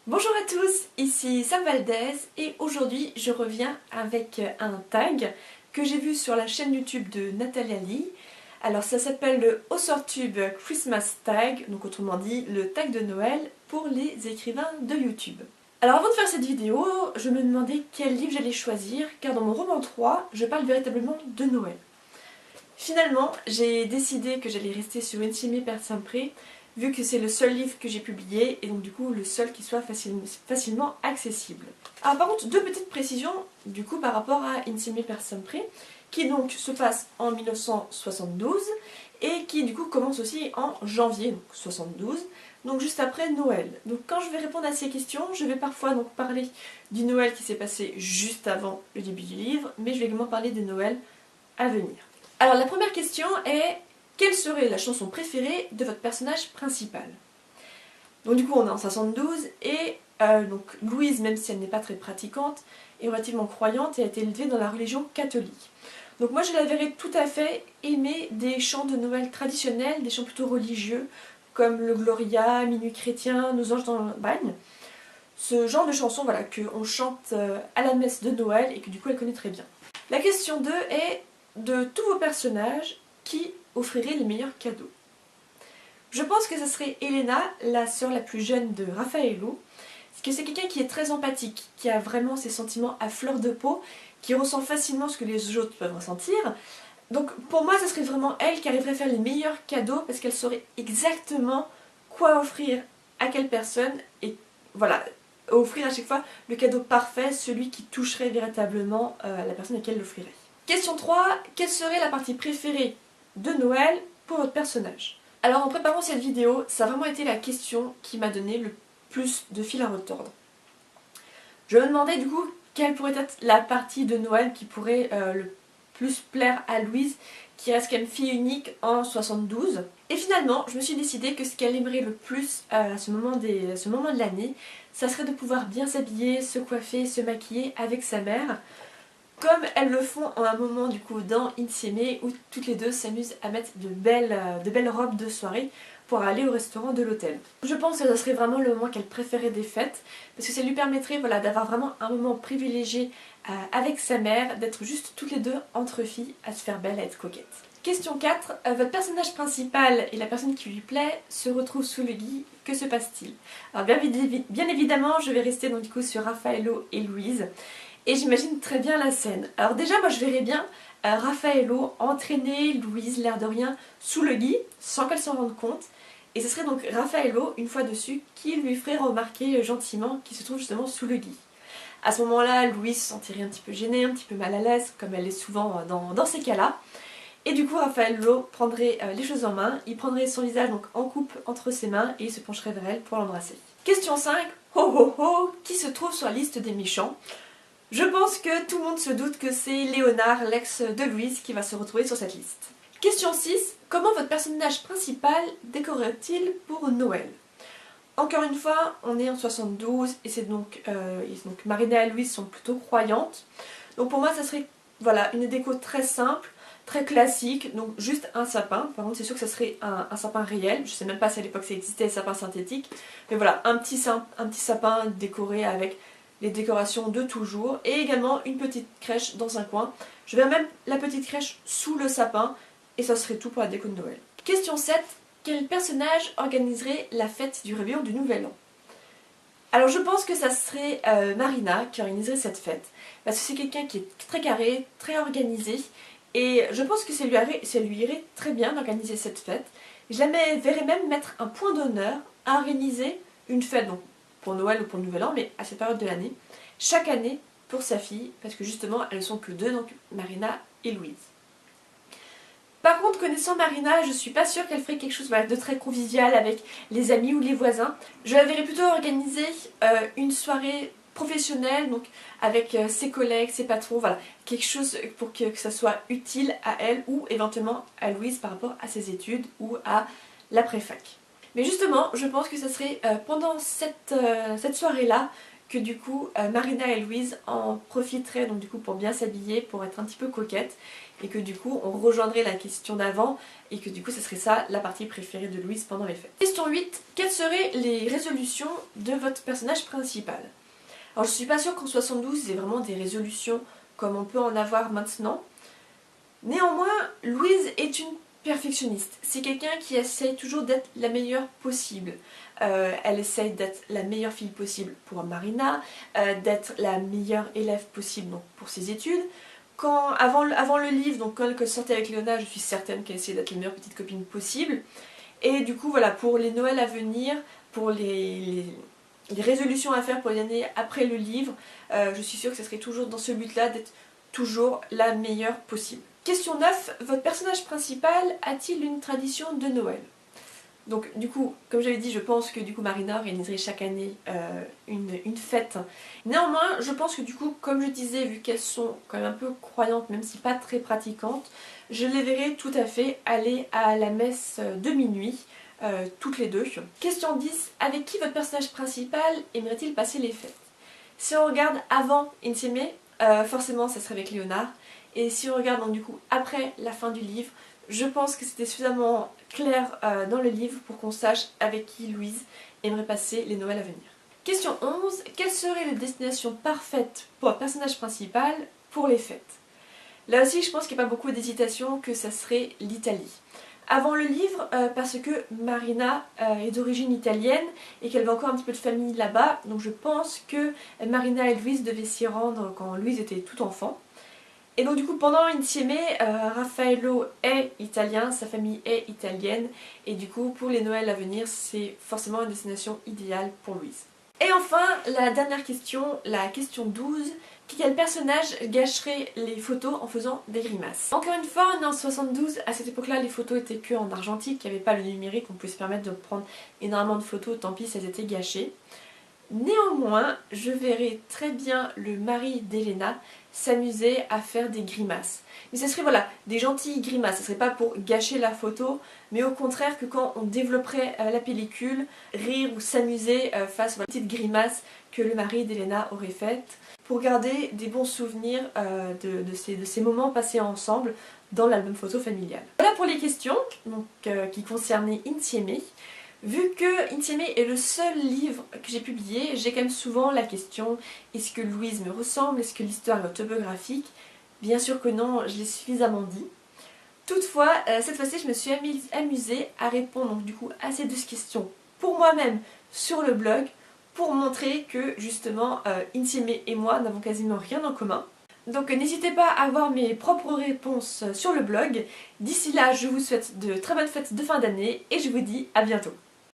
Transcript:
Bonjour à tous, ici Sam Valdez et aujourd'hui je reviens avec un tag que j'ai vu sur la chaîne YouTube de Natalia Lee. Alors ça s'appelle le Authortube Christmas Tag, donc autrement dit le tag de Noël pour les écrivains de YouTube. Alors avant de faire cette vidéo, je me demandais quel livre j'allais choisir car dans mon roman 3, je parle véritablement de Noël. Finalement, j'ai décidé que j'allais rester sur Insieme per Sempre, vu que c'est le seul livre que j'ai publié et donc du coup le seul qui soit facilement accessible. Alors par contre, deux petites précisions du coup par rapport à Insieme per Sempre, qui donc se passe en 1972 et qui du coup commence aussi en janvier, donc 72, donc juste après Noël. Donc quand je vais répondre à ces questions, je vais parfois donc parler du Noël qui s'est passé juste avant le début du livre, mais je vais également parler des Noëls à venir. Alors la première question est: quelle serait la chanson préférée de votre personnage principal? Donc du coup on est en 72 et donc Louise, même si elle n'est pas très pratiquante, est relativement croyante et a été élevée dans la religion catholique. Donc moi je la verrais tout à fait aimer des chants de Noël traditionnels, des chants plutôt religieux, comme le Gloria, Minuit chrétien, Nos anges dans le bagne. Ce genre de chansons voilà, qu'on chante à la messe de Noël et que du coup elle connaît très bien. La question 2 est: de tous vos personnages, qui offrirait les meilleurs cadeaux? Je pense que ce serait Elena, la sœur la plus jeune de Raffaello, parce que c'est quelqu'un qui est très empathique, qui a vraiment ses sentiments à fleur de peau, qui ressent facilement ce que les autres peuvent ressentir. Donc pour moi, ce serait vraiment elle qui arriverait à faire les meilleurs cadeaux, parce qu'elle saurait exactement quoi offrir à quelle personne, et voilà, offrir à chaque fois le cadeau parfait, celui qui toucherait véritablement la personne à laquelle l'offrirait. Question 3. Quelle serait la partie préférée de Noël pour votre personnage? Alors en préparant cette vidéo, ça a vraiment été la question qui m'a donné le plus de fil à retordre. Je me demandais du coup quelle pourrait être la partie de Noël qui pourrait le plus plaire à Louise, qui reste quand même fille unique en 72. Et finalement, je me suis décidée que ce qu'elle aimerait le plus à ce moment de l'année, ça serait de pouvoir bien s'habiller, se coiffer, se maquiller avec sa mère, comme elles le font en un moment du coup dans Insieme, où toutes les deux s'amusent à mettre de belles robes de soirée pour aller au restaurant de l'hôtel. Je pense que ce serait vraiment le moment qu'elle préférait des fêtes, parce que ça lui permettrait voilà, d'avoir vraiment un moment privilégié avec sa mère, d'être juste toutes les deux entre filles, à se faire belle, à être coquette. Question 4. Votre personnage principal et la personne qui lui plaît se retrouvent sous le gui. Que se passe-t-il? Alors bien évidemment, je vais rester donc du coup sur Raffaello et Louise. Et j'imagine très bien la scène. Alors déjà, moi je verrais bien Raffaello entraîner Louise, l'air de rien, sous le gui, sans qu'elle s'en rende compte. Et ce serait donc Raffaello, une fois dessus, qui lui ferait remarquer gentiment qu'il se trouve justement sous le gui. À ce moment-là, Louise se sentirait un petit peu gênée, un petit peu mal à l'aise, comme elle est souvent dans ces cas-là. Et du coup, Raffaello prendrait les choses en main, il prendrait son visage donc en coupe entre ses mains et il se pencherait vers elle pour l'embrasser. Question 5. Ho ho ho, qui se trouve sur la liste des méchants? Je pense que tout le monde se doute que c'est Léonard, l'ex de Louise, qui va se retrouver sur cette liste. Question 6. Comment votre personnage principal décorerait-il pour Noël? Encore une fois, on est en 72 et c'est donc Marina et Louise sont plutôt croyantes. Donc pour moi, ça serait voilà, une déco très simple, très classique, donc juste un sapin. Par contre, c'est sûr que ça serait un sapin réel. Je sais même pas si à l'époque ça existait, les sapins synthétiques. Mais voilà, un petit sapin décoré avec les décorations de toujours, et également une petite crèche dans un coin. Je vais même la petite crèche sous le sapin, et ça serait tout pour la déco de Noël. Question 7. Quel personnage organiserait la fête du réveillon du Nouvel An? Alors je pense que ça serait Marina qui organiserait cette fête, parce que c'est quelqu'un qui est très carré, très organisé, et je pense que ça lui irait très bien d'organiser cette fête. Je la verrais même mettre un point d'honneur à organiser une fête, donc pour Noël ou pour le Nouvel An, mais à cette période de l'année, chaque année pour sa fille, parce que justement elles sont que deux, donc Marina et Louise. Par contre, connaissant Marina, je suis pas sûre qu'elle ferait quelque chose de très convivial avec les amis ou les voisins. Je la verrais plutôt organiser une soirée professionnelle, donc avec ses collègues, ses patrons, voilà, quelque chose pour que ça soit utile à elle ou éventuellement à Louise par rapport à ses études ou à l'après-fac. Mais justement, je pense que ça serait pendant cette soirée-là que du coup Marina et Louise en profiteraient donc du coup pour bien s'habiller, pour être un petit peu coquettes, et que du coup on rejoindrait la question d'avant et que du coup ce serait ça la partie préférée de Louise pendant les fêtes. Question 8. Quelles seraient les résolutions de votre personnage principal? Alors je suis pas sûre qu'en 72 il y ait vraiment des résolutions comme on peut en avoir maintenant. Néanmoins, Louise est une perfectionniste. C'est quelqu'un qui essaye toujours d'être la meilleure possible. Elle essaye d'être la meilleure fille possible pour Marina, d'être la meilleure élève possible donc, pour ses études. Avant le livre, donc quand elle sortait avec Léona, je suis certaine qu'elle essayait d'être la meilleure petite copine possible. Et du coup, voilà, pour les Noëls à venir, pour les résolutions à faire pour les années après le livre, je suis sûre que ce serait toujours dans ce but-là d'être toujours la meilleure possible. Question 9. Votre personnage principal a-t-il une tradition de Noël? Donc du coup, comme j'avais dit, je pense que du coup Marina organiserait chaque année une fête. Néanmoins, je pense que du coup, comme je disais, vu qu'elles sont quand même un peu croyantes, même si pas très pratiquantes, je les verrai tout à fait aller à la messe de minuit, toutes les deux. Question 10. Avec qui votre personnage principal aimerait-il passer les fêtes? Si on regarde avant Insieme, forcément ça serait avec Léonard. Et si on regarde donc du coup après la fin du livre, je pense que c'était suffisamment clair dans le livre pour qu'on sache avec qui Louise aimerait passer les Noëls à venir. Question 11. Quelle serait la destination parfaite pour un personnage principal pour les fêtes? Là aussi je pense qu'il n'y a pas beaucoup d'hésitation, que ça serait l'Italie. Avant le livre, parce que Marina est d'origine italienne et qu'elle a encore un petit peu de famille là-bas, donc je pense que Marina et Louise devaient s'y rendre quand Louise était tout enfant. Et donc du coup pendant Insieme, Raffaello est italien, sa famille est italienne, et du coup pour les Noëls à venir c'est forcément une destination idéale pour Louise. Et enfin la dernière question, la question 12, quel personnage gâcherait les photos en faisant des grimaces? Encore une fois on est en 72, à cette époque là les photos étaient que en argentique, il n'y avait pas le numérique, on pouvait se permettre de prendre énormément de photos, tant pis si elles étaient gâchées. Néanmoins, je verrais très bien le mari d'Elena s'amuser à faire des grimaces. Mais ce serait voilà, des gentilles grimaces, ce serait pas pour gâcher la photo, mais au contraire que quand on développerait la pellicule, rire ou s'amuser face aux petites grimaces que le mari d'Elena aurait faites, pour garder des bons souvenirs de ces moments passés ensemble dans l'album photo familial. Voilà pour les questions donc, qui concernaient Insieme. Vu que Insieme est le seul livre que j'ai publié, j'ai quand même souvent la question: est-ce que Louise me ressemble? Est-ce que l'histoire est autobiographique? Bien sûr que non, je l'ai suffisamment dit. Toutefois, cette fois-ci, je me suis amusée à répondre donc, du coup, à ces deux questions pour moi-même sur le blog, pour montrer que justement Insieme et moi n'avons quasiment rien en commun. Donc n'hésitez pas à voir mes propres réponses sur le blog. D'ici là, je vous souhaite de très bonnes fêtes de fin d'année et je vous dis à bientôt.